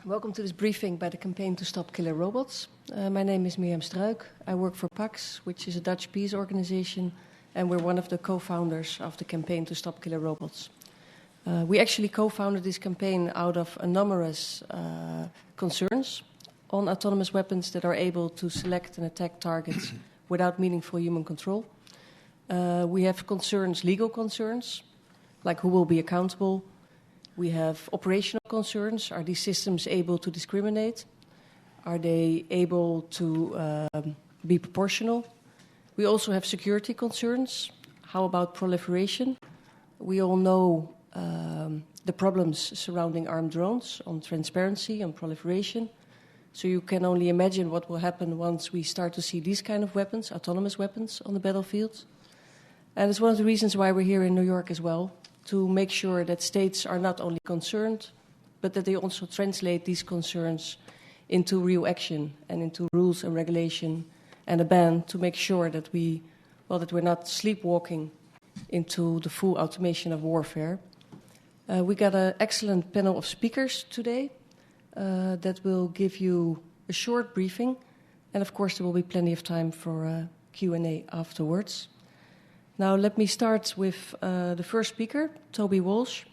Welcome to this briefing by the Campaign to Stop Killer Robots. My name is Miriam Struyk. I work for PAX, which is a Dutch peace organization, and we're one of the co-founders of the Campaign to Stop Killer Robots. We actually co-founded this campaign out of numerous concerns on autonomous weapons that are able to select and attack targets without meaningful human control. We have concerns, legal concerns, like who will be accountable. We have operational concerns. Are these systems able to discriminate? Are they able to be proportional? We also have security concerns. How about proliferation? We all know the problems surrounding armed drones, on transparency, on proliferation. So you can only imagine what will happen once we start to see these kind of weapons, autonomous weapons, on the battlefield. And it's one of the reasons why we're here in New York as well, to make sure that states are not only concerned, but that they also translate these concerns into real action and into rules and regulation and a ban to make sure that that we're not sleepwalking into the full automation of warfare. We got an excellent panel of speakers today that will give you a short briefing, and of course there will be plenty of time for Q&A afterwards. Now, let me start with the first speaker, Toby Walsh.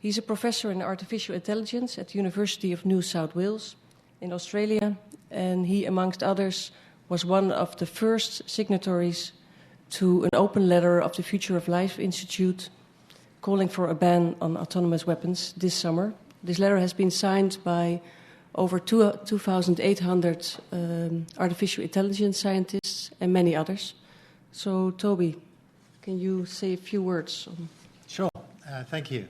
He's a professor in artificial intelligence at the University of New South Wales in Australia, and he, amongst others, was one of the first signatories to an open letter of the Future of Life Institute calling for a ban on autonomous weapons this summer. This letter has been signed by over 2,800 artificial intelligence scientists and many others. So, Toby, can you say a few words? Sure. Thank you.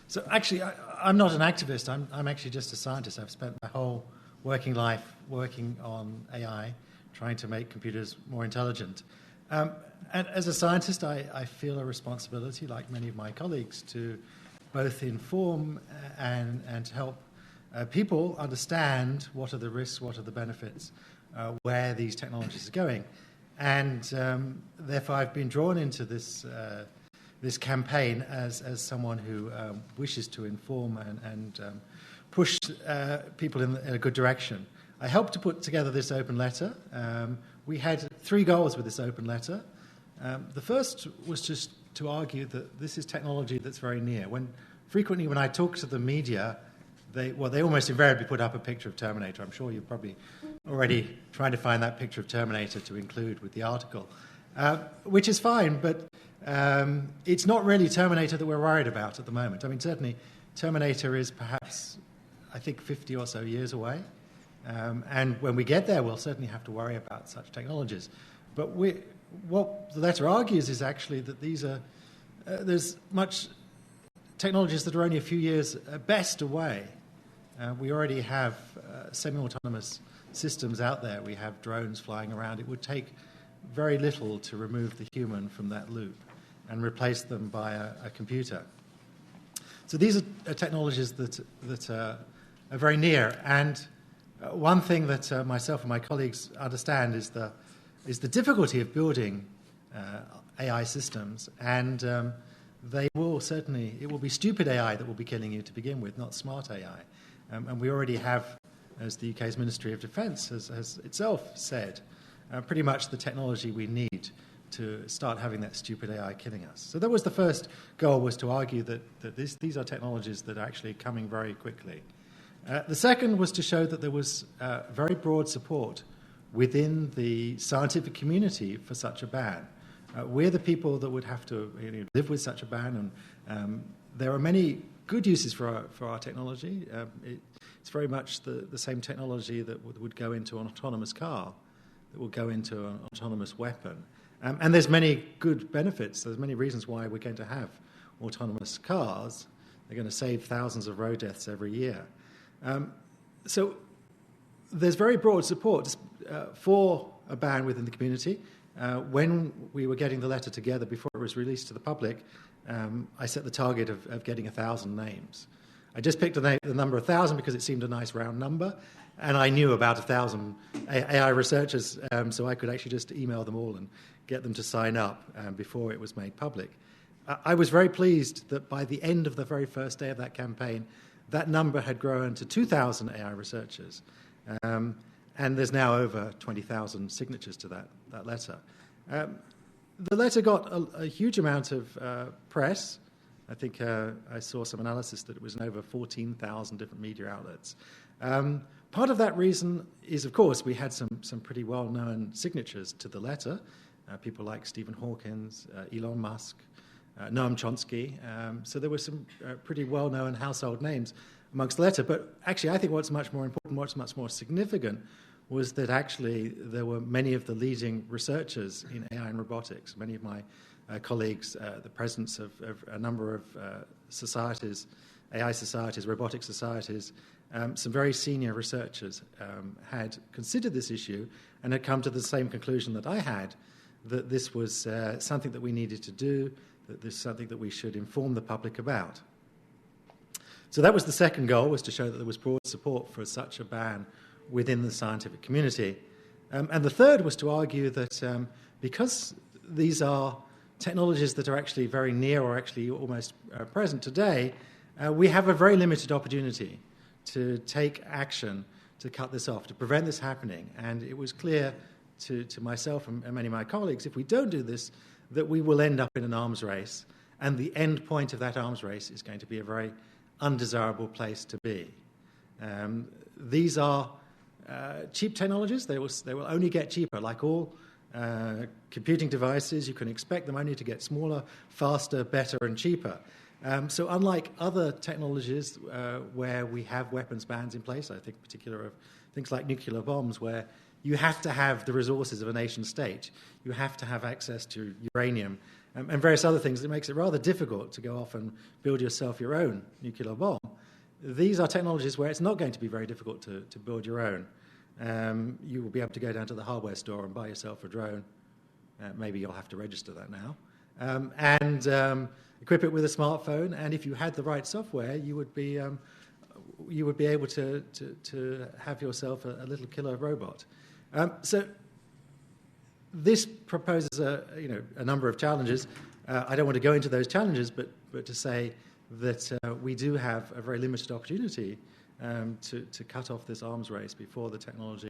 So actually, I'm not an activist. I'm actually just a scientist. I've spent my whole working life working on AI, trying to make computers more intelligent. And as a scientist, I feel a responsibility, like many of my colleagues, to both inform and help people understand what are the risks, what are the benefits, where these technologies are going. And therefore, I've been drawn into this campaign as someone who wishes to inform and push people in a good direction. I helped to put together this open letter. We had three goals with this open letter. The first was just to argue that this is technology that's very near. Frequently when I talk to the media, they almost invariably put up a picture of Terminator. I'm sure you're probably already trying to find that picture of Terminator to include with the article, which is fine, but it's not really Terminator that we're worried about at the moment. I mean, certainly Terminator is perhaps, I think, 50 or so years away, and when we get there, we'll certainly have to worry about such technologies. But what the letter argues is actually that there's much technologies that are only a few years at best away. We already have semi-autonomous systems out there. We have drones flying around. It would take very little to remove the human from that loop and replace them by a computer. So these are technologies that are very near. And one thing that myself and my colleagues understand is the difficulty of building AI systems, and it will be stupid AI that will be killing you to begin with, not smart AI. And we already have, as the UK's Ministry of Defence has itself said, pretty much the technology we need to start having that stupid AI killing us. So that was the first goal, was to argue that these are technologies that are actually coming very quickly. The second was to show that there was very broad support within the scientific community for such a ban. We're the people that would have to live with such a ban, and there are many good uses for our technology. It's very much the same technology that would go into an autonomous car, that will go into an autonomous weapon. And there's many good benefits. There's many reasons why we're going to have autonomous cars. They're going to save thousands of road deaths every year. So there's very broad support for a ban within the community. When we were getting the letter together before it was released to the public, I set the target of getting 1,000 names. I just picked the number 1,000 because it seemed a nice round number, and I knew about 1,000 AI researchers, so I could actually just email them all and get them to sign up before it was made public. I was very pleased that by the end of the very first day of that campaign, that number had grown to 2,000 AI researchers. And there's now over 20,000 signatures to that letter. The letter got a huge amount of press. I think I saw some analysis that it was in over 14,000 different media outlets. Part of that reason is, of course, we had some pretty well-known signatures to the letter. People like Stephen Hawkins, Elon Musk, Noam Chomsky. So there were some pretty well-known household names amongst the letter. But actually, I think what's much more important, what's much more significant, was that actually there were many of the leading researchers in AI and robotics. Many of my colleagues, the presidents of a number of societies, AI societies, robotic societies, some very senior researchers had considered this issue and had come to the same conclusion that I had, that this was something that we needed to do, that this is something that we should inform the public about. So that was the second goal, was to show that there was broad support for such a ban within the scientific community. And the third was to argue that because these are technologies that are actually very near or actually almost present today, we have a very limited opportunity to take action to cut this off, to prevent this happening. And it was clear to myself and many of my colleagues, if we don't do this, that we will end up in an arms race, and the end point of that arms race is going to be a very undesirable place to be. These are cheap technologies. They will only get cheaper. Like all computing devices, you can expect them only to get smaller, faster, better, and cheaper. So unlike other technologies where we have weapons bans in place, I think in particular of things like nuclear bombs, where you have to have the resources of a nation state, you have to have access to uranium and various other things, it makes it rather difficult to go off and build yourself your own nuclear bomb. These are technologies where it's not going to be very difficult to build your own. You will be able to go down to the hardware store and buy yourself a drone. Maybe you'll have to register that now. And equip it with a smartphone, and if you had the right software, you would be able to have yourself a little killer robot. So this proposes a number of challenges. I don't want to go into those challenges, but to say that we do have a very limited opportunity to cut off this arms race before the technology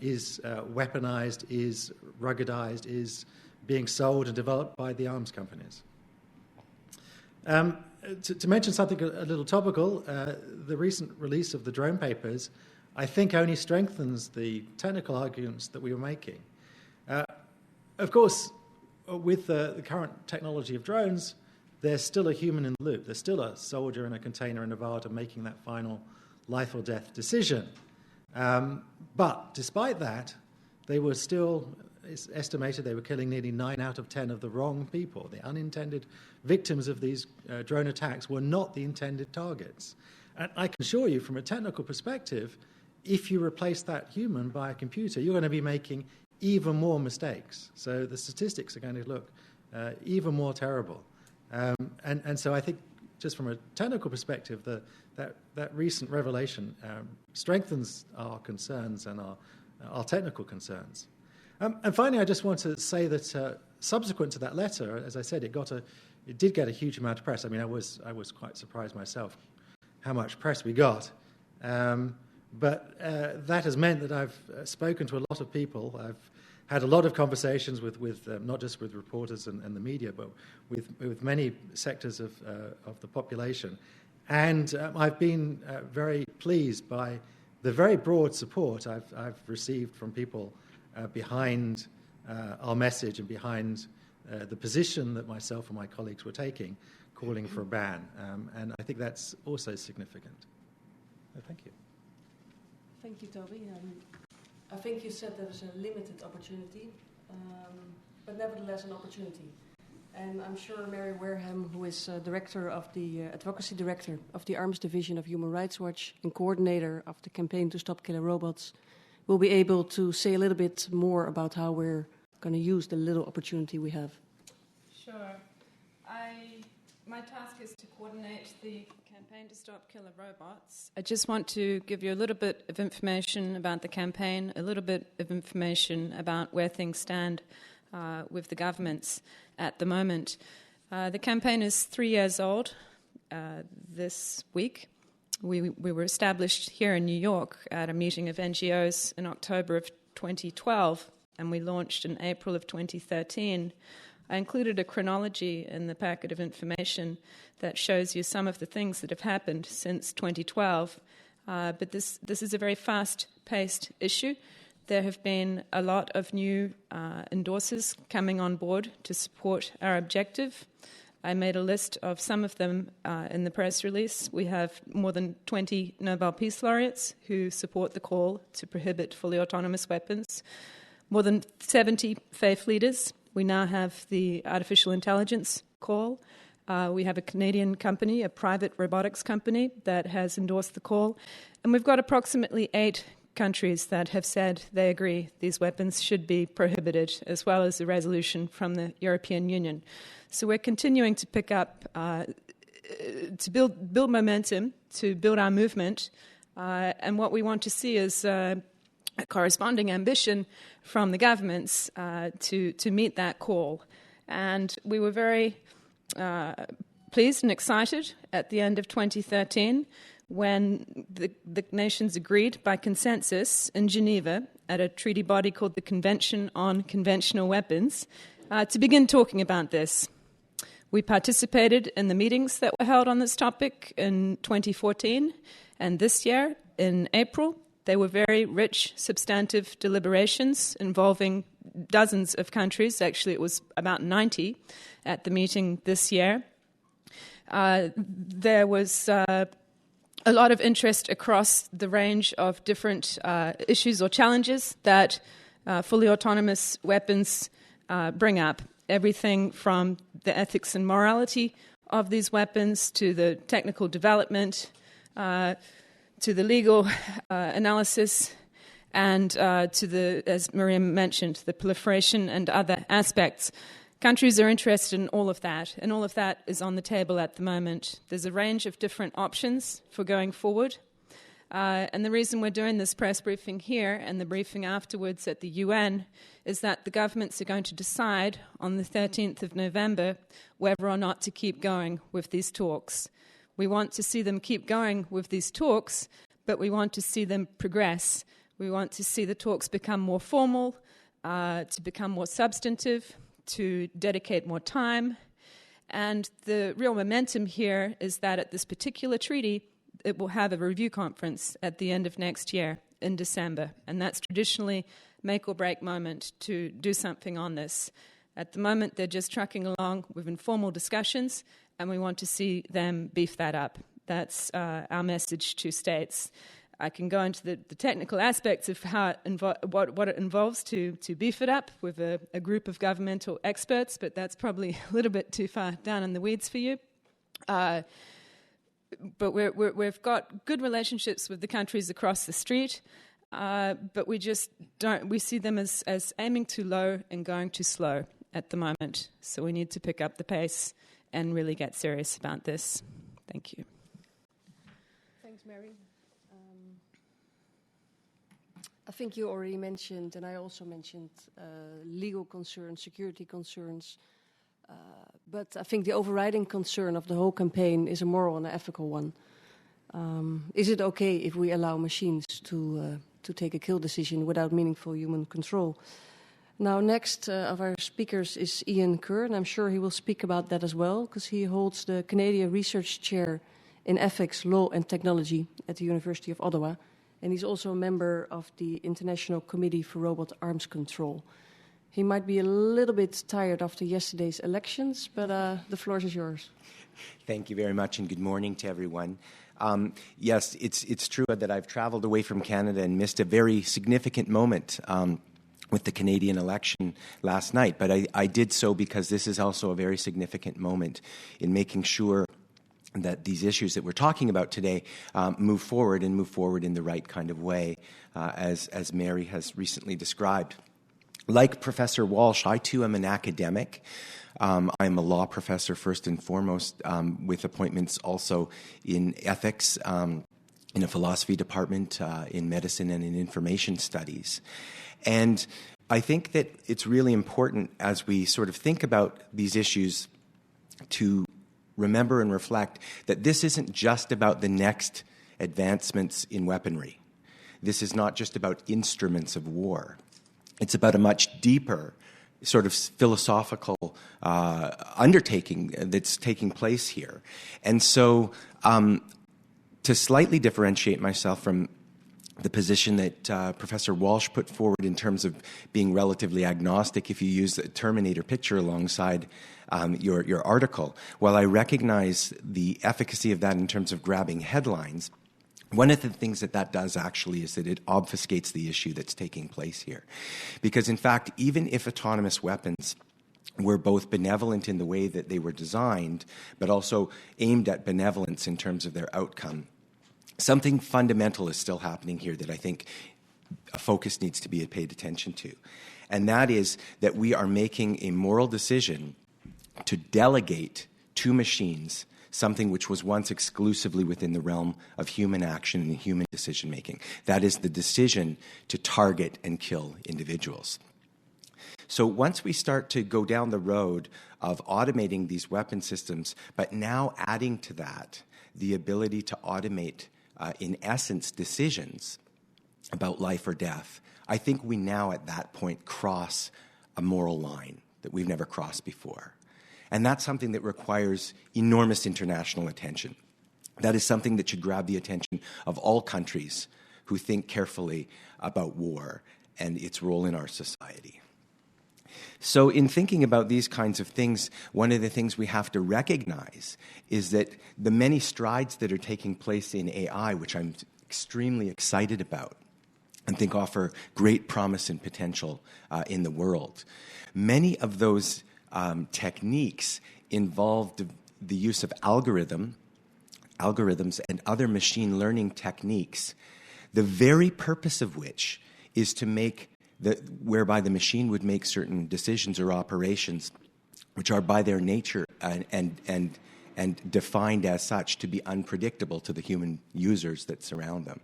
is weaponized, is ruggedized, is being sold and developed by the arms companies. To mention something a little topical, the recent release of the drone papers, I think, only strengthens the technical arguments that we were making. Of course, with the current technology of drones, there's still a human in the loop. There's still a soldier in a container in Nevada making that final life or death decision. But despite that, they were still, it's estimated they were killing nearly 9 out of 10 of the wrong people. The unintended victims of these drone attacks were not the intended targets. And I can assure you, from a technical perspective, if you replace that human by a computer, you're going to be making even more mistakes. So the statistics are going to look even more terrible. And so I think, just from a technical perspective, that recent revelation strengthens our concerns and our technical concerns. And finally, I just want to say that subsequent to that letter, as I said, it did get a huge amount of press. I mean, I was quite surprised myself how much press we got. But that has meant that I've spoken to a lot of people. I've had a lot of conversations with not just with reporters and the media, but with many sectors of the population. And I've been very pleased by the very broad support I've received from people behind our message and behind the position that myself and my colleagues were taking, calling for a ban. And I think that's also significant. Thank you. Thank you, Toby. I think you said there was a limited opportunity, but nevertheless an opportunity. And I'm sure Mary Wareham, who is director of the advocacy director of the Arms Division of Human Rights Watch and coordinator of the campaign to stop killer robots, will be able to say a little bit more about how we're going to use the little opportunity we have. Sure. My task is to coordinate the campaign to stop killer robots. I just want to give you a little bit of information about the campaign, a little bit of information about where things stand with the governments at the moment. The campaign is 3 years old this week. We were established here in New York at a meeting of NGOs in October of 2012, and we launched in April of 2013. I included a chronology in the packet of information that shows you some of the things that have happened since 2012. But this is a very fast-paced issue. There have been a lot of new endorsers coming on board to support our objective. I made a list of some of them in the press release. We have more than 20 Nobel Peace Laureates who support the call to prohibit fully autonomous weapons, more than 70 faith leaders. We now have the artificial intelligence call. We have a Canadian company, a private robotics company, that has endorsed the call. And we've got approximately 8 countries that have said they agree these weapons should be prohibited, as well as a resolution from the European Union. So we're continuing to pick up, to build momentum, to build our movement. And what we want to see is a corresponding ambition from the governments to meet that call. And we were very pleased and excited at the end of 2013 when the nations agreed by consensus in Geneva at a treaty body called the Convention on Conventional Weapons to begin talking about this. We participated in the meetings that were held on this topic in 2014, and this year, in April, they were very rich, substantive deliberations involving dozens of countries. Actually, it was about 90 at the meeting this year. There was a lot of interest across the range of different issues or challenges that fully autonomous weapons bring up. Everything from the ethics and morality of these weapons to the technical development, to the legal analysis, and to the, as Miriam mentioned, the proliferation and other aspects. Countries are interested in all of that, and all of that is on the table at the moment. There's a range of different options for going forward. And the reason we're doing this press briefing here and the briefing afterwards at the UN is that the governments are going to decide on the 13th of November whether or not to keep going with these talks. We want to see them keep going with these talks, but we want to see them progress. We want to see the talks become more formal, to become more substantive, to dedicate more time. And the real momentum here is that at this particular treaty, it will have a review conference at the end of next year in December. And that's traditionally make or break moment to do something on this. At the moment, they're just trucking along with informal discussions, and we want to see them beef that up. That's our message to states. I can go into the technical aspects of how what it involves to beef it up with a group of governmental experts, but that's probably a little bit too far down in the weeds for you. But we've got good relationships with the countries across the street, but we just don't. We see them as aiming too low and going too slow at the moment. So we need to pick up the pace and really get serious about this. Thank you. Thanks, Mary. I think you already mentioned, and I also mentioned, legal concerns, security concerns. But I think the overriding concern of the whole campaign is a moral and an ethical one. Is it okay if we allow machines to take a kill decision without meaningful human control? Now, next of our speakers is Ian Kerr, and I'm sure he will speak about that as well, because he holds the Canadian Research Chair in Ethics, Law and Technology at the University of Ottawa. And he's also a member of the International Committee for Robot Arms Control. He might be a little bit tired after yesterday's elections, but the floor is yours. Thank you very much, and good morning to everyone. Yes, it's true that I've traveled away from Canada and missed a very significant moment with the Canadian election last night, but I did so because this is also a very significant moment in making sure that these issues that we're talking about today move forward in the right kind of way, as Mary has recently described. Like Professor Walsh, I too am an academic. I'm a law professor first and foremost, with appointments also in ethics, in a philosophy department, in medicine and in information studies. And I think that it's really important as we sort of think about these issues to remember and reflect that this isn't just about the next advancements in weaponry. This is not just about instruments of war. It's about a much deeper sort of philosophical undertaking that's taking place here. And so to slightly differentiate myself from the position that Professor Walsh put forward in terms of being relatively agnostic if you use the Terminator picture alongside your article, while I recognize the efficacy of that in terms of grabbing headlines, one of the things that does actually is that it obfuscates the issue that's taking place here. Because in fact, even if autonomous weapons were both benevolent in the way that they were designed, but also aimed at benevolence in terms of their outcome, something fundamental is still happening here that I think a focus needs to be paid attention to. And that is that we are making a moral decision to delegate to machines something which was once exclusively within the realm of human action and human decision-making. That is the decision to target and kill individuals. So once we start to go down the road of automating these weapon systems, but now adding to that the ability to automate, in essence, decisions about life or death, I think we now at that point cross a moral line that we've never crossed before. And that's something that requires enormous international attention. That is something that should grab the attention of all countries who think carefully about war and its role in our society. So in thinking about these kinds of things, one of the things we have to recognize is that the many strides that are taking place in AI, which I'm extremely excited about and think offer great promise and potential in the world, many of those techniques involved the use of algorithms and other machine learning techniques, the very purpose of which is to make whereby the machine would make certain decisions or operations which are by their nature and defined as such to be unpredictable to the human users that surround them.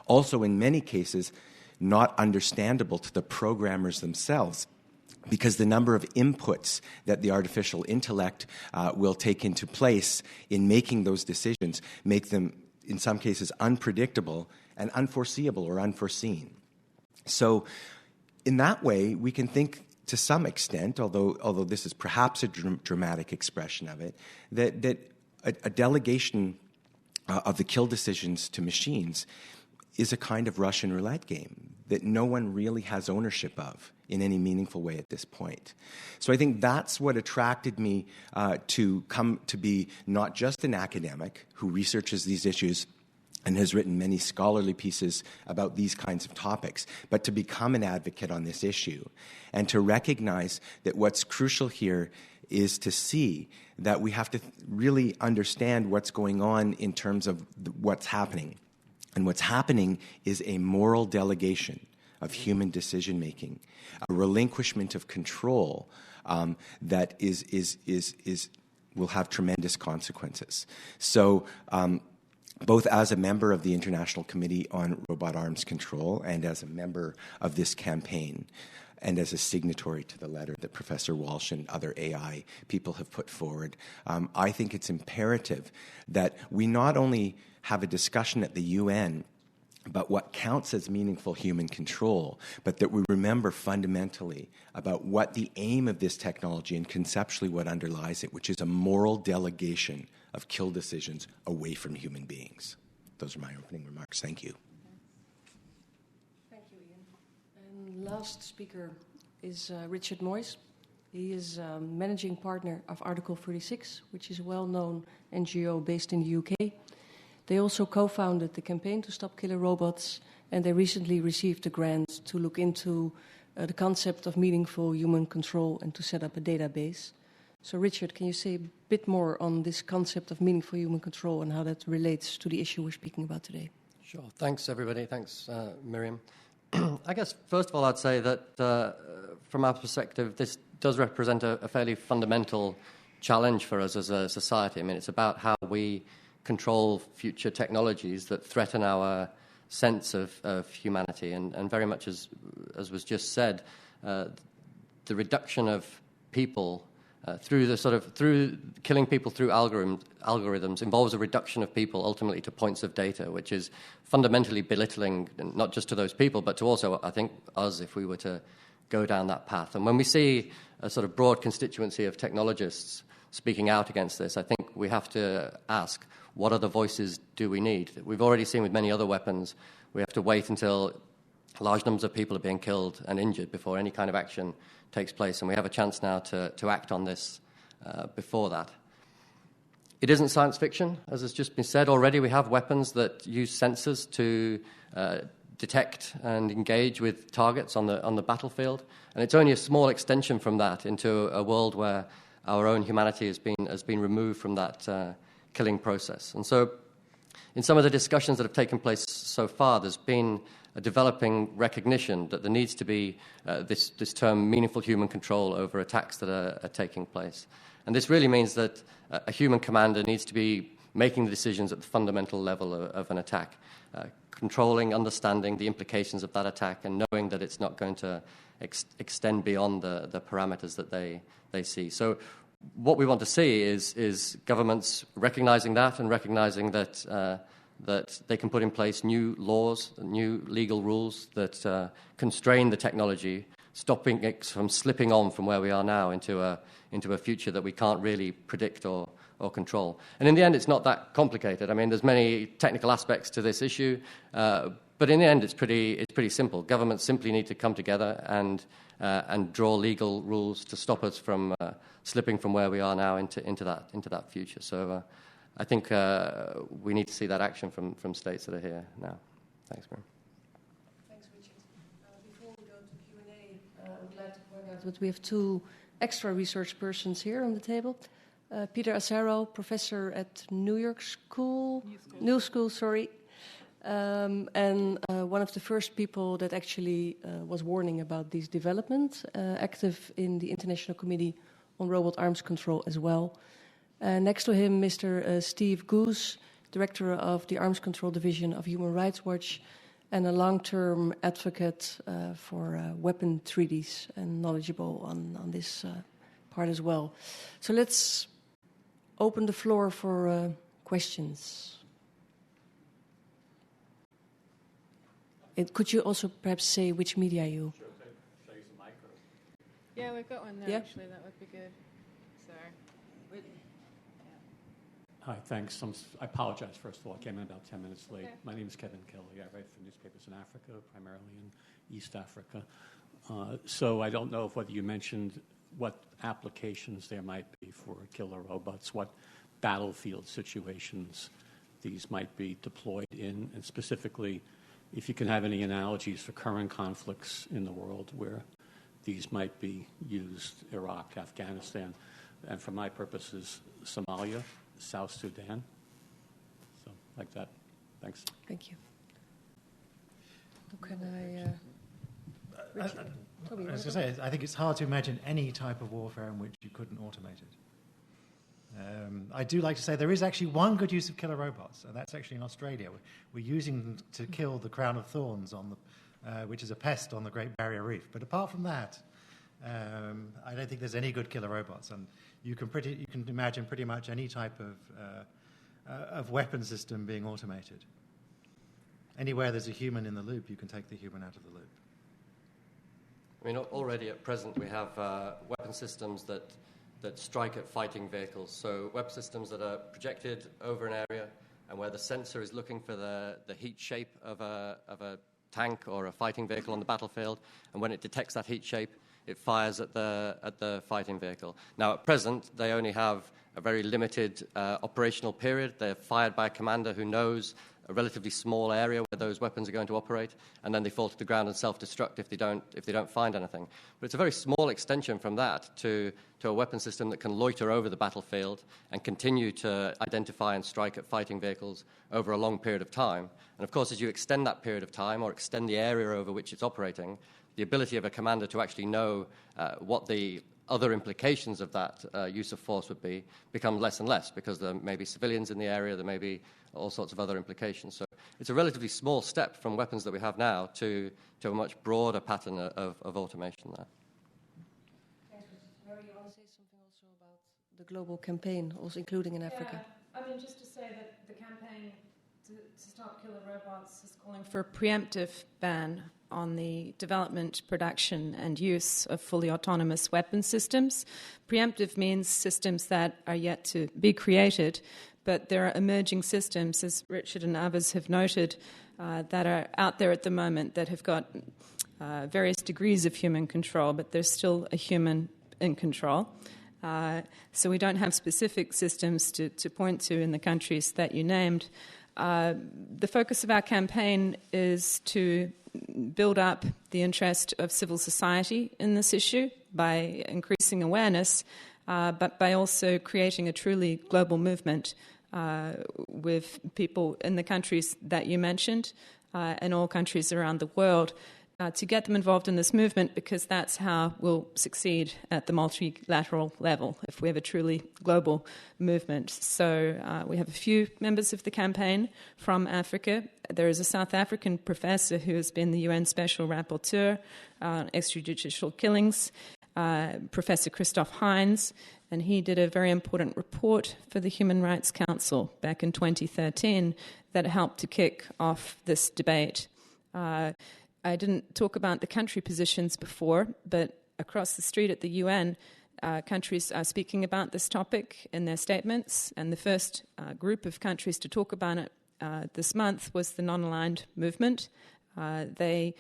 Also, in many cases, not understandable to the programmers themselves, because the number of inputs that the artificial intellect will take into place in making those decisions make them, in some cases, unpredictable and unforeseeable or unforeseen. So in that way, we can think to some extent, although this is perhaps a dramatic expression of it, that a delegation of the kill decisions to machines is a kind of Russian roulette game that no one really has ownership of in any meaningful way at this point. So I think that's what attracted me to come to be not just an academic who researches these issues and has written many scholarly pieces about these kinds of topics, but to become an advocate on this issue and to recognize that what's crucial here is to see that we have to really understand what's going on in terms of what's happening. And what's happening is a moral delegation of human decision-making, a relinquishment of control that will have tremendous consequences. So both as a member of the International Committee on Robot Arms Control and as a member of this campaign and as a signatory to the letter that Professor Walsh and other AI people have put forward, I think it's imperative that we not only have a discussion at the UN about what counts as meaningful human control, but that we remember fundamentally about what the aim of this technology and conceptually what underlies it, which is a moral delegation of kill decisions away from human beings. Those are my opening remarks. Thank you. Thank you, Ian. And last speaker is Richard Moyes. He is managing partner of Article 36, which is a well-known NGO based in the UK. They also co-founded the campaign to stop killer robots, and they recently received a grant to look into the concept of meaningful human control and to set up a database. So, Richard, can you say a bit more on this concept of meaningful human control and how that relates to the issue we're speaking about today? Sure. Thanks, everybody. Thanks, Miriam. I guess, first of all, I'd say that from our perspective, this does represent a fairly fundamental challenge for us as a society. I mean, it's about how we control future technologies that threaten our sense of humanity. And very much as was just said, the reduction of people through killing people through algorithms involves a reduction of people ultimately to points of data, which is fundamentally belittling not just to those people, but to also, I think, us if we were to go down that path. And when we see a sort of broad constituency of technologists speaking out against this, I think we have to ask, what other voices do we need? We've already seen with many other weapons, we have to wait until large numbers of people are being killed and injured before any kind of action takes place, and we have a chance now to act on this before that. It isn't science fiction, as has just been said already. We have weapons that use sensors to detect and engage with targets on the battlefield, and it's only a small extension from that into a world where our own humanity has been removed from that killing process. And so, in some of the discussions that have taken place so far, there's been a developing recognition that there needs to be this term meaningful human control over attacks that are taking place. And this really means that a human commander needs to be making the decisions at the fundamental level of an attack, controlling, understanding the implications of that attack, and knowing that it's not going to extend beyond the parameters that they see. So what we want to see is governments recognizing that and recognizing that they can put in place new laws, new legal rules that constrain the technology, stopping it from slipping on from where we are now into a future that we can't really predict or control. And in the end, it's not that complicated. I mean, there's many technical aspects to this issue, but in the end, it's pretty simple. Governments simply need to come together and draw legal rules to stop us from slipping from where we are now into that future. So I think we need to see that action from states that are here now. Thanks, Miriam. Thanks, Richard. Before we go to Q&A, I'm glad to point out that we have two extra research persons here on the table. Peter Asaro, professor at New School, sorry. And one of the first people that actually was warning about these developments, active in the International Committee on Robot Arms Control as well. Next to him, Mr. Steve Goose, Director of the Arms Control Division of Human Rights Watch, and a long-term advocate for weapon treaties and knowledgeable on this part as well. So let's open the floor for questions. Could you also perhaps say which media you... Sure, should I use the mic? Yeah, we've got one there, Yeah. actually. That would be good. Sorry. Hi, thanks. I apologize, first of all. I came in about 10 minutes late. Okay. My name is Kevin Kelly. I write for newspapers in Africa, primarily in East Africa. So I don't know whether you mentioned what applications there might be for killer robots, what battlefield situations these might be deployed in, and specifically if you can have any analogies for current conflicts in the world where these might be used, Iraq, Afghanistan, and for my purposes, Somalia, South Sudan. So, like that. Thanks. Thank you. How can I... Richard? Toby, I was going to say, I think it's hard to imagine any type of warfare in which you couldn't automate it. I do like to say there is actually one good use of killer robots, and that's actually in Australia. We're using them to kill the crown of thorns, which is a pest on the Great Barrier Reef. But apart from that, I don't think there's any good killer robots. And you can imagine pretty much any type of weapon system being automated. Anywhere there's a human in the loop, you can take the human out of the loop. I mean, already at present we have weapon systems that strike at fighting vehicles. So weapon systems that are projected over an area and where the sensor is looking for the heat shape of a tank or a fighting vehicle on the battlefield, and when it detects that heat shape, it fires at the fighting vehicle. Now, at present, they only have a very limited operational period. They're fired by a commander who knows a relatively small area where those weapons are going to operate, and then they fall to the ground and self-destruct if they don't find anything. But it's a very small extension from that to a weapon system that can loiter over the battlefield and continue to identify and strike at fighting vehicles over a long period of time. And of course, as you extend that period of time or extend the area over which it's operating, the ability of a commander to actually know what the other implications of that use of force would be become less and less, because there may be civilians in the area, there may be all sorts of other implications. So it's a relatively small step from weapons that we have now to a much broader pattern of automation there. Thanks, Richard. Mary, you want to say something also the global campaign, also including in Africa? I mean, just to say that the campaign to stop killer robots is calling for a preemptive ban on the development, production, and use of fully autonomous weapon systems. Preemptive means systems that are yet to be created, but there are emerging systems, as Richard and others have noted, that are out there at the moment that have got various degrees of human control, but there's still a human in control. So we don't have specific systems to point to in the countries that you named. The focus of our campaign is to build up the interest of civil society in this issue by increasing awareness, but by also creating a truly global movement with people in the countries that you mentioned and all countries around the world to get them involved in this movement, because that's how we'll succeed at the multilateral level, if we have a truly global movement. So we have a few members of the campaign from Africa. There is a South African professor who has been the UN Special Rapporteur on extrajudicial killings, Professor Christoph Heinz, and he did a very important report for the Human Rights Council back in 2013 that helped to kick off this debate. I didn't talk about the country positions before, but across the street at the UN, countries are speaking about this topic in their statements, and the first group of countries to talk about it this month was the non-aligned movement. They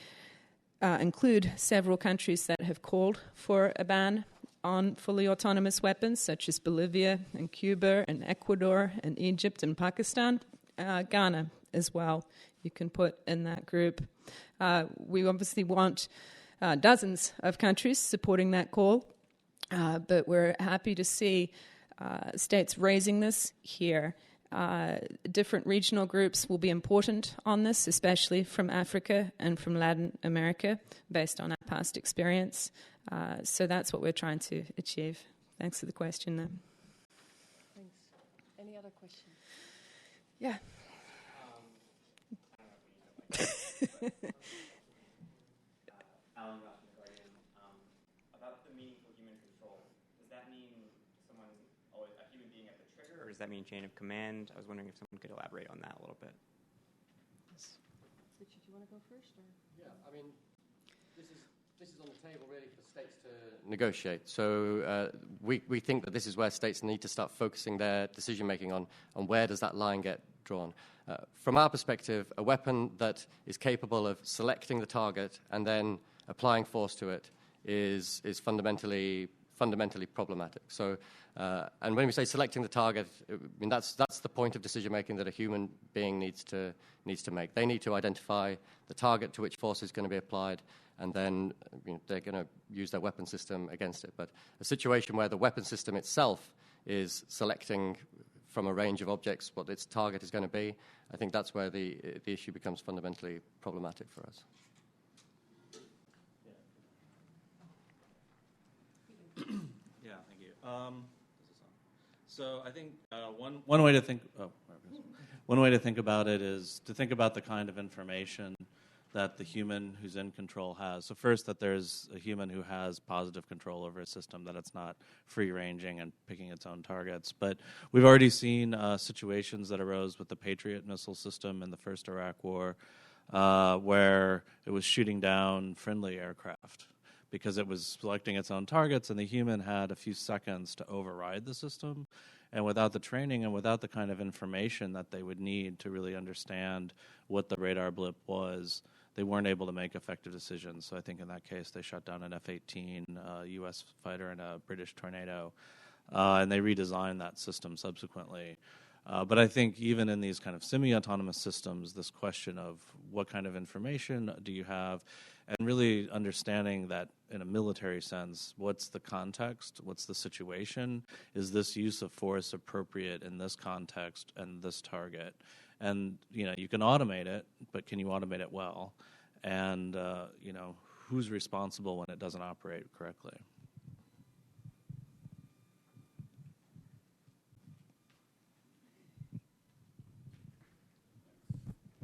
include several countries that have called for a ban on fully autonomous weapons, such as Bolivia and Cuba and Ecuador and Egypt and Pakistan, Ghana as well. You can put in that group. We obviously want dozens of countries supporting that call, but we're happy to see states raising this here. Different regional groups will be important on this, especially from Africa and from Latin America, based on our past experience. So that's what we're trying to achieve. Thanks for the question, though. Thanks. Any other questions? Yeah. Alan Ross, Guardian. About the meaningful human control, does that mean someone, always a human being at the trigger, or does that mean chain of command? I was wondering if someone could elaborate on that a little bit. Yes. Richard, do you want to go first? Or? Yeah, I mean, this is on the table really for states to negotiate. So we think that this is where states need to start focusing their decision-making on where does that line get drawn. From our perspective, a weapon that is capable of selecting the target and then applying force to it is fundamentally problematic. So, and when we say selecting the target, I mean that's the point of decision making that a human being needs to make. They need to identify the target to which force is going to be applied, and then they're going to use their weapon system against it. But a situation where the weapon system itself is selecting from a range of objects what its target is going to be, I think that's where the issue becomes fundamentally problematic for us. Yeah, thank you. So I think one way to think about it is to think about the kind of information that the human who's in control has. So first, that there's a human who has positive control over a system, that it's not free-ranging and picking its own targets. But we've already seen situations that arose with the Patriot missile system in the first Iraq War, where it was shooting down friendly aircraft because it was selecting its own targets, and the human had a few seconds to override the system. And without the training and without the kind of information that they would need to really understand what the radar blip was, they weren't able to make effective decisions. So I think in that case, they shut down an F-18 U.S. fighter and a British Tornado, and they redesigned that system subsequently. But I think even in these kind of semi-autonomous systems, this question of what kind of information do you have, and really understanding that in a military sense, what's the context, what's the situation, is this use of force appropriate in this context and this target? And, you can automate it, but can you automate it well? And, who's responsible when it doesn't operate correctly?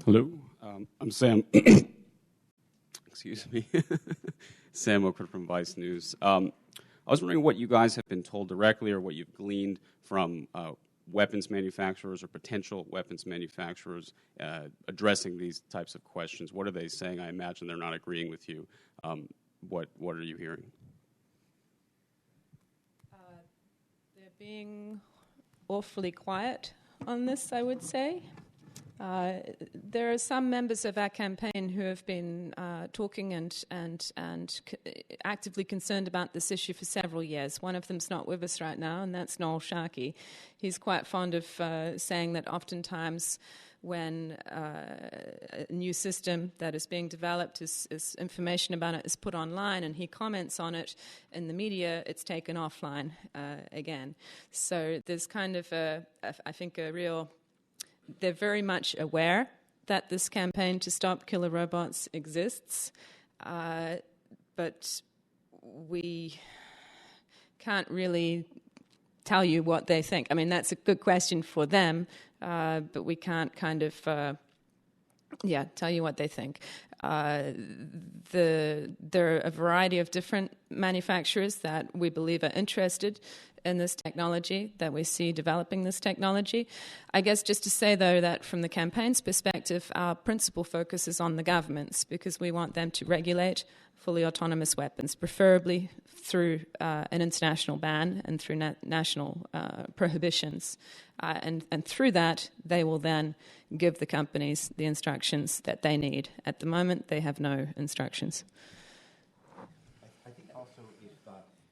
Hello, I'm Sam. Excuse me. Sam Oakwood from Vice News. I was wondering what you guys have been told directly or what you've gleaned from weapons manufacturers or potential weapons manufacturers addressing these types of questions. What are they saying? I imagine they're not agreeing with you. What are you hearing? They're being awfully quiet on this, I would say. There are some members of our campaign who have been talking and actively concerned about this issue for several years. One of them's not with us right now, and that's Noel Sharkey. He's quite fond of saying that oftentimes when a new system that is being developed, is information about it is put online and he comments on it in the media, it's taken offline again. So there's kind of I think a real... They're very much aware that this campaign to stop killer robots exists, but we can't really tell you what they think. I mean, that's a good question for them, but we can't kind of, tell you what they think. There are a variety of different manufacturers that we believe are interested in this technology, that we see developing this technology. I guess just to say, though, that from the campaign's perspective, our principal focus is on the governments because we want them to regulate fully autonomous weapons, preferably through an international ban and through national prohibitions. And through that, they will then give the companies the instructions that they need. At the moment, they have no instructions. I think also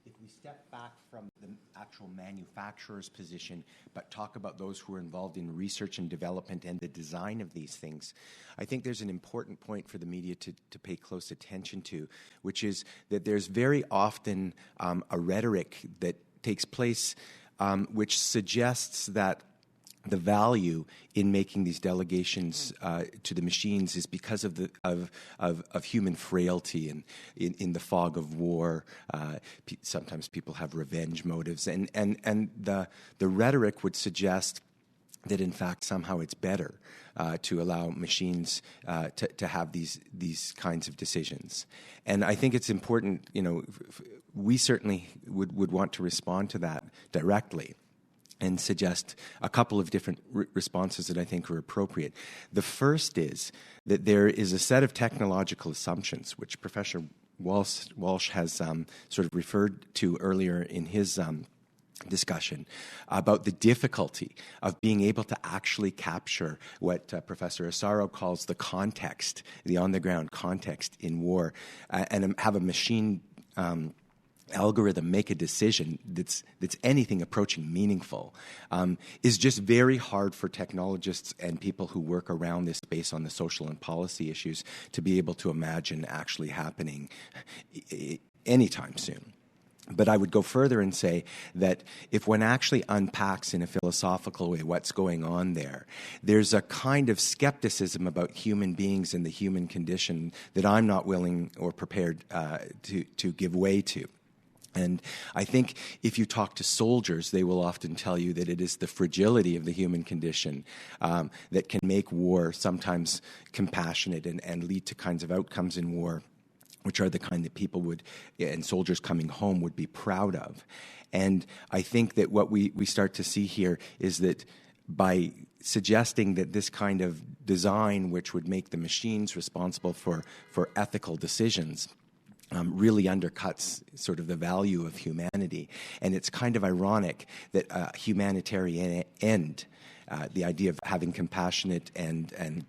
if we step back from the actual manufacturer's position, but talk about those who are involved in research and development and the design of these things, I think there's an important point for the media to pay close attention to, which is that there's very often a rhetoric that takes place which suggests that the value in making these delegations to the machines is because of human frailty and in the fog of war. Sometimes people have revenge motives, and the rhetoric would suggest that in fact somehow it's better to allow machines to have these kinds of decisions. And I think it's important. We certainly would want to respond to that directly and suggest a couple of different responses that I think are appropriate. The first is that there is a set of technological assumptions, which Professor Walsh has sort of referred to earlier in his discussion, about the difficulty of being able to actually capture what Professor Asaro calls the context, the on-the-ground context in war, and have a machine algorithm make a decision that's anything approaching meaningful is just very hard for technologists and people who work around this space on the social and policy issues to be able to imagine actually happening anytime soon. But I would go further and say that if one actually unpacks in a philosophical way what's going on there, there's a kind of skepticism about human beings and the human condition that I'm not willing or prepared to give way to. And I think if you talk to soldiers, they will often tell you that it is the fragility of the human condition that can make war sometimes compassionate and lead to kinds of outcomes in war which are the kind that people would, and soldiers coming home would be proud of. And I think that what we start to see here is that by suggesting that this kind of design, which would make the machines responsible for ethical decisions, really undercuts sort of the value of humanity. And it's kind of ironic that a humanitarian end, the idea of having compassionate and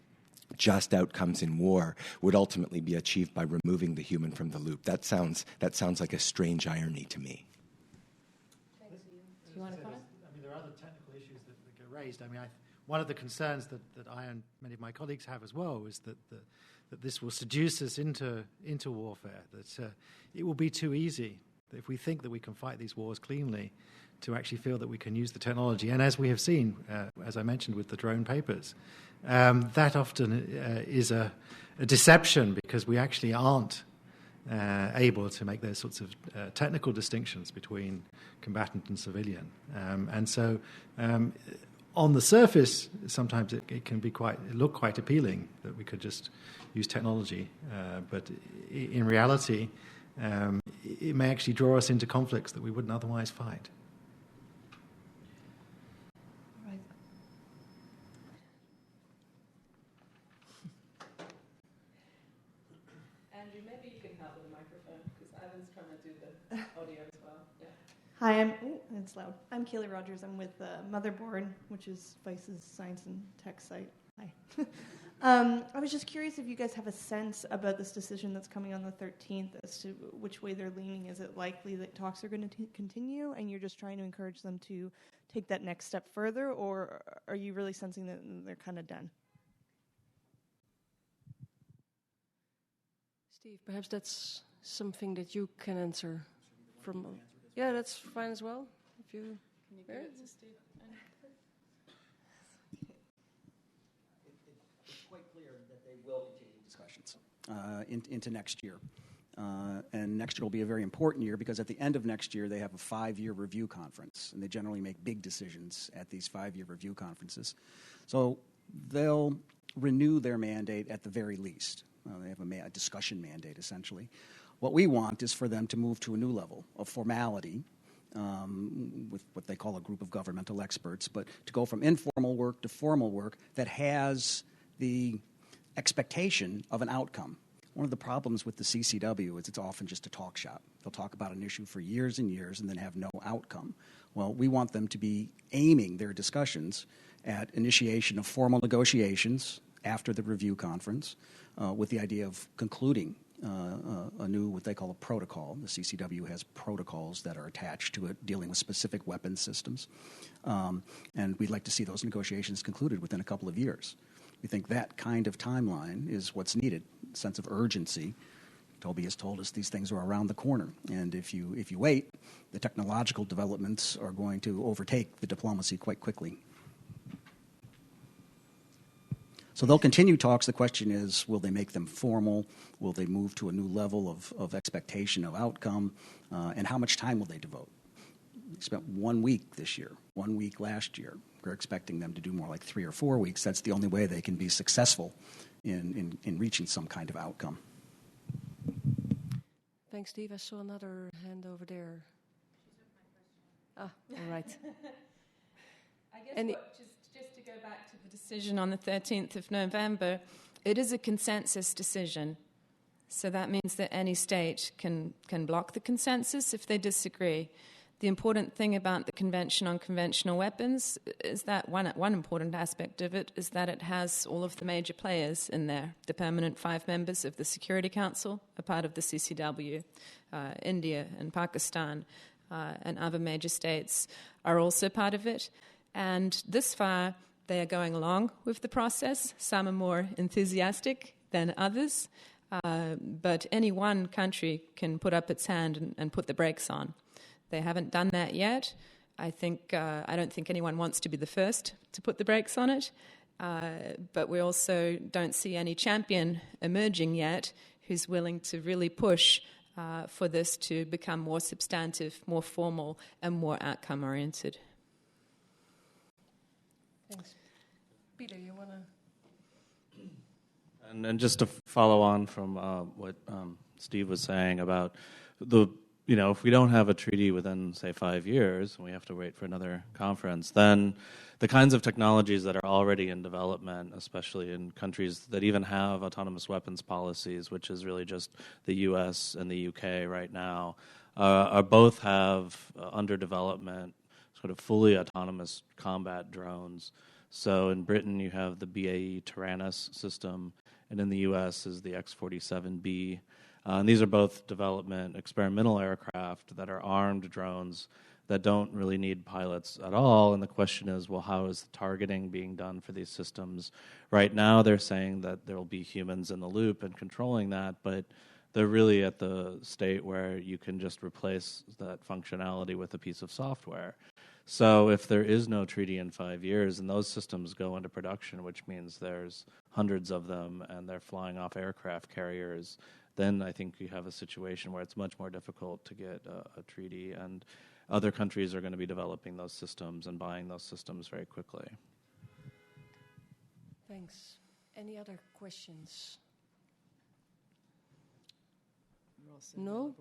just outcomes in war, would ultimately be achieved by removing the human from the loop. That sounds like a strange irony to me. Do you want to comment? I mean, there are other technical issues that get raised. I mean, one of the concerns that I and many of my colleagues have as well is that this will seduce us into warfare, that it will be too easy, that if we think that we can fight these wars cleanly, to actually feel that we can use the technology. And as we have seen, as I mentioned with the drone papers, that often is a deception, because we actually aren't able to make those sorts of technical distinctions between combatant and civilian. And so on the surface, sometimes it can be look quite appealing that we could just use technology. But in reality, it may actually draw us into conflicts that we wouldn't otherwise fight. Right. Andrew, maybe you can help with the microphone, because Ivan's trying to do the audio as well. Yeah. Hi, it's loud. I'm Kaylee Rogers. I'm with Motherboard, which is Vice's science and tech site. Hi. I was just curious if you guys have a sense about this decision that's coming on the 13th as to which way they're leaning. Is it likely that talks are going to continue and you're just trying to encourage them to take that next step further, or are you really sensing that they're kind of done? Steve, perhaps that's something that you can answer from. Yeah, that's fine as well. If you Can you give it to Steve? It's quite clear that they will continue discussions into next year. And next year will be a very important year because at the end of next year they have a 5-year review conference, and they generally make big decisions at these 5-year review conferences. So they'll renew their mandate at the very least. They have a discussion mandate, essentially. What we want is for them to move to a new level of formality with what they call a group of governmental experts, but to go from informal work to formal work that has the expectation of an outcome. One of the problems with the CCW is it's often just a talk shop. They'll talk about an issue for years and years and then have no outcome. Well, we want them to be aiming their discussions at initiation of formal negotiations after the review conference with the idea of concluding a new, what they call a protocol. The CCW has protocols that are attached to it dealing with specific weapons systems. And we'd like to see those negotiations concluded within a couple of years. We think that kind of timeline is what's needed, sense of urgency. Toby has told us these things are around the corner. And if you wait, the technological developments are going to overtake the diplomacy quite quickly. So they'll continue talks. The question is, will they make them formal? Will they move to a new level of expectation of outcome? And how much time will they devote? We spent 1 week this year, 1 week last year. We're expecting them to do more like 3 or 4 weeks. That's the only way they can be successful in reaching some kind of outcome. Thanks, Steve. I saw another hand over there. All right. I guess just to go back to the decision on the 13th of November, it is a consensus decision. So that means that any state can block the consensus if they disagree. The important thing about the Convention on Conventional Weapons is that one important aspect of it is that it has all of the major players in there. The permanent 5 members of the Security Council are part of the CCW. India and Pakistan and other major states are also part of it. And this far, they are going along with the process. Some are more enthusiastic than others. But any one country can put up its hand and put the brakes on. They haven't done that yet. I don't think anyone wants to be the first to put the brakes on it. But we also don't see any champion emerging yet who's willing to really push for this to become more substantive, more formal, and more outcome-oriented. Thanks. Peter, you want to... And just to follow on from what Steve was saying about if we don't have a treaty within, say, 5 years, and we have to wait for another conference, then the kinds of technologies that are already in development, especially in countries that even have autonomous weapons policies, which is really just the U.S. and the U.K. right now, both have under development sort of fully autonomous combat drones. So in Britain, you have the BAE Tyrannus system, and in the U.S. is the X-47B. And these are both development experimental aircraft that are armed drones that don't really need pilots at all. And the question is, well, how is the targeting being done for these systems? Right now, they're saying that there will be humans in the loop and controlling that, but they're really at the state where you can just replace that functionality with a piece of software. So if there is no treaty in 5 years and those systems go into production, which means there's hundreds of them and they're flying off aircraft carriers, then I think you have a situation where it's much more difficult to get a treaty, and other countries are going to be developing those systems and buying those systems very quickly. Thanks. Any other questions? Well, else. No?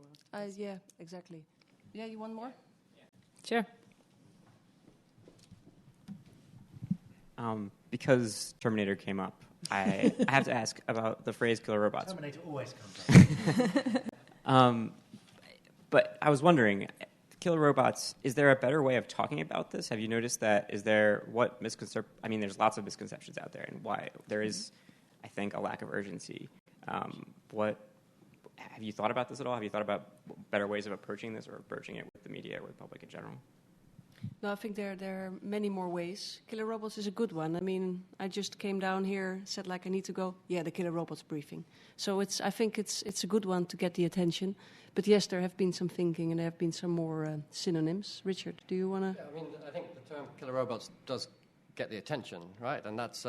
Yeah, exactly. Yeah, you want more? Sure. Because Terminator came up, I have to ask about the phrase killer robots. Terminator always comes up. But I was wondering, killer robots, is there a better way of talking about this? Have you noticed that? Is there there's lots of misconceptions out there, and why there is, I think, a lack of urgency. Have you thought about this at all? Have you thought about better ways of approaching this or approaching it with the media or with the public in general? No, I think there are many more ways. Killer robots is a good one. I mean, I just came down here, said I need to go. Yeah, the killer robots briefing. So I think it's a good one to get the attention. But yes, there have been some thinking and there have been some more synonyms. Richard, do you want to? Yeah, I think the term killer robots does get the attention, right? And that's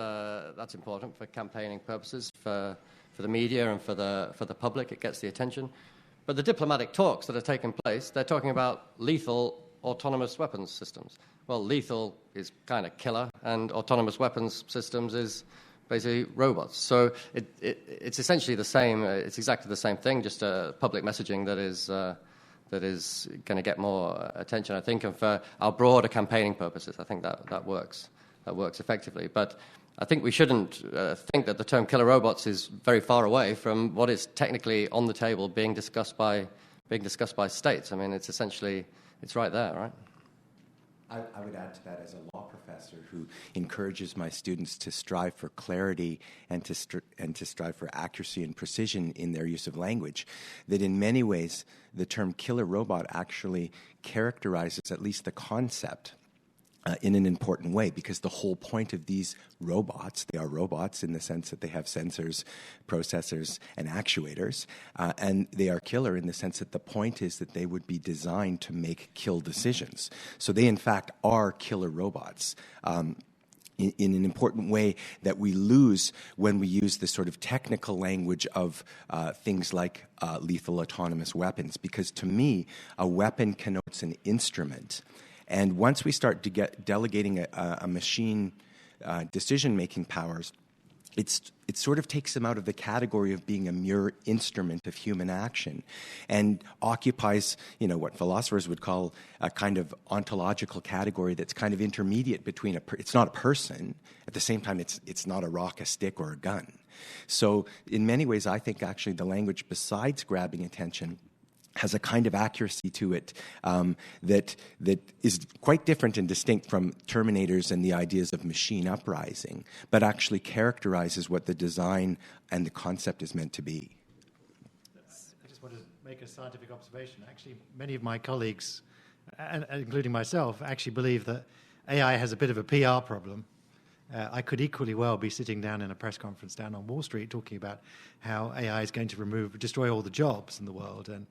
important for campaigning purposes, for the media and for the public. It gets the attention. But the diplomatic talks that are taking place, they're talking about lethal autonomous weapons systems. Well, lethal is kind of killer, and autonomous weapons systems is basically robots. So it's essentially the same. It's exactly the same thing, just public messaging that is going to get more attention, I think, and for our broader campaigning purposes, I think that works. That works effectively. But I think we shouldn't think that the term killer robots is very far away from what is technically on the table being discussed by states. I mean, it's right there, right? I would add to that, as a law professor who encourages my students to strive for clarity and to strive for accuracy and precision in their use of language, that in many ways the term killer robot actually characterizes at least the concept in an important way, because the whole point of these robots, they are robots in the sense that they have sensors, processors, and actuators, and they are killer in the sense that the point is that they would be designed to make kill decisions. So they, in fact, are killer robots. In an important way that we lose when we use the sort of technical language of things like lethal autonomous weapons, because to me, a weapon connotes an instrument. And once we start delegating a machine decision-making powers, it sort of takes them out of the category of being a mere instrument of human action and occupies, what philosophers would call a kind of ontological category that's kind of intermediate between it's not a person, at the same time it's not a rock, a stick, or a gun. So in many ways, I think actually the language, besides grabbing attention, has a kind of accuracy to it that is quite different and distinct from Terminators and the ideas of machine uprising, but actually characterizes what the design and the concept is meant to be. I just want to make a scientific observation. Actually, many of my colleagues, and including myself, actually believe that AI has a bit of a PR problem. I could equally well be sitting down in a press conference down on Wall Street talking about how AI is going to destroy all the jobs in the world. And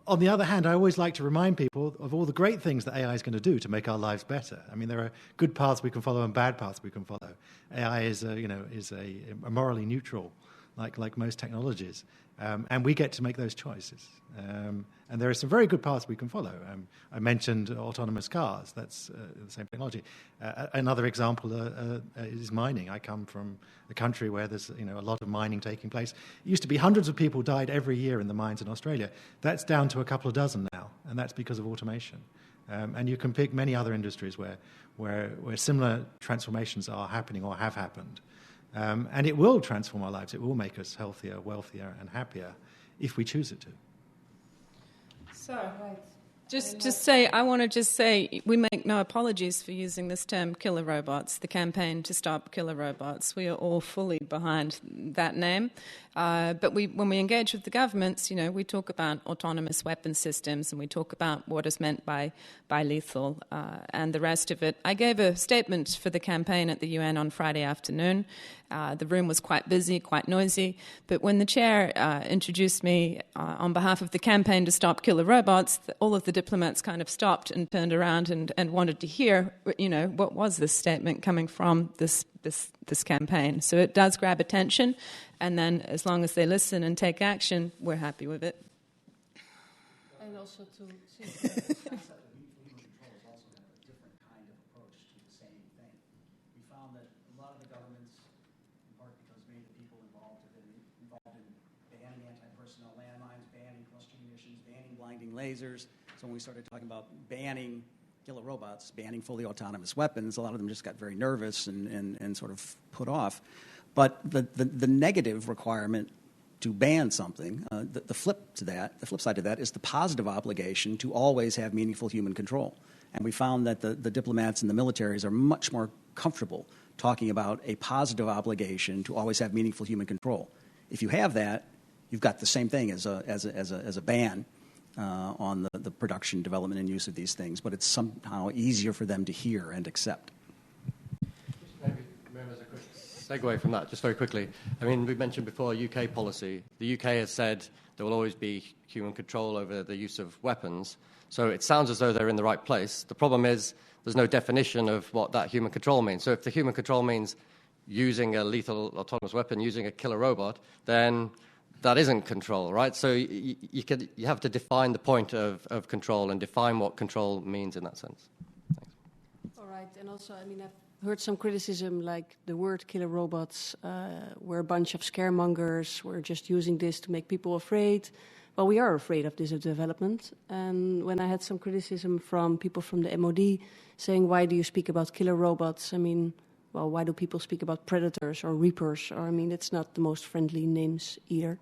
on the other hand, I always like to remind people of all the great things that AI is going to do to make our lives better. I mean, there are good paths we can follow and bad paths we can follow. AI is a morally neutral, like most technologies, and we get to make those choices. And there are some very good paths we can follow. I mentioned autonomous cars. That's the same technology. Another example is mining. I come from a country where there's a lot of mining taking place. It used to be hundreds of people died every year in the mines in Australia. That's down to a couple of dozen now, and that's because of automation. And you can pick many other industries where similar transformations are happening or have happened. And it will transform our lives. It will make us healthier, wealthier, and happier if we choose it to. So, I want to just say, we make no apologies for using this term killer robots, the campaign to stop killer robots. We are all fully behind that name. But when we engage with the governments, we talk about autonomous weapon systems and we talk about what is meant by lethal and the rest of it. I gave a statement for the campaign at the UN on Friday afternoon. The room was quite busy, quite noisy. But when the chair introduced me on behalf of the campaign to stop killer robots, all of the diplomats kind of stopped and turned around and wanted to hear, what was this statement coming from this campaign. So it does grab attention, and then as long as they listen and take action, we're happy with it. And also to We found that a lot of the governments, in part because many of the people involved anti-personnel landmines, banning cluster munitions, banning blinding lasers. So when we started talking about banning killer robots, banning fully autonomous weapons, a lot of them just got very nervous and sort of put off. But the negative requirement to ban something, the flip side to that is the positive obligation to always have meaningful human control. And we found that the diplomats and the militaries are much more comfortable talking about a positive obligation to always have meaningful human control. If you have that, you've got the same thing as a ban on the production, development, and use of these things, but it's somehow easier for them to hear and accept. Maybe as a quick segue from that, just very quickly. I mean, we mentioned before UK policy. The UK has said there will always be human control over the use of weapons. So it sounds as though they're in the right place. The problem is there's no definition of what that human control means. So if the human control means using a lethal autonomous weapon, using a killer robot, then that isn't control, right? So you have to define the point of control and define what control means in that sense. Thanks. All right, and also, I mean, I've heard some criticism like the word killer robots, we're a bunch of scaremongers, we're just using this to make people afraid. Well, we are afraid of this development. And when I had some criticism from people from the MOD saying, why do you speak about killer robots? I mean, well, why do people speak about predators or reapers? Or, I mean, it's not the most friendly names either.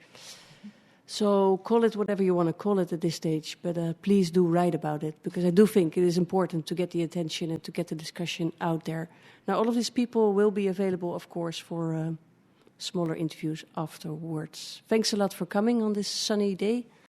So call it whatever you want to call it at this stage, but please do write about it, because I do think it is important to get the attention and to get the discussion out there. Now, all of these people will be available, of course, for smaller interviews afterwards. Thanks a lot for coming on this sunny day.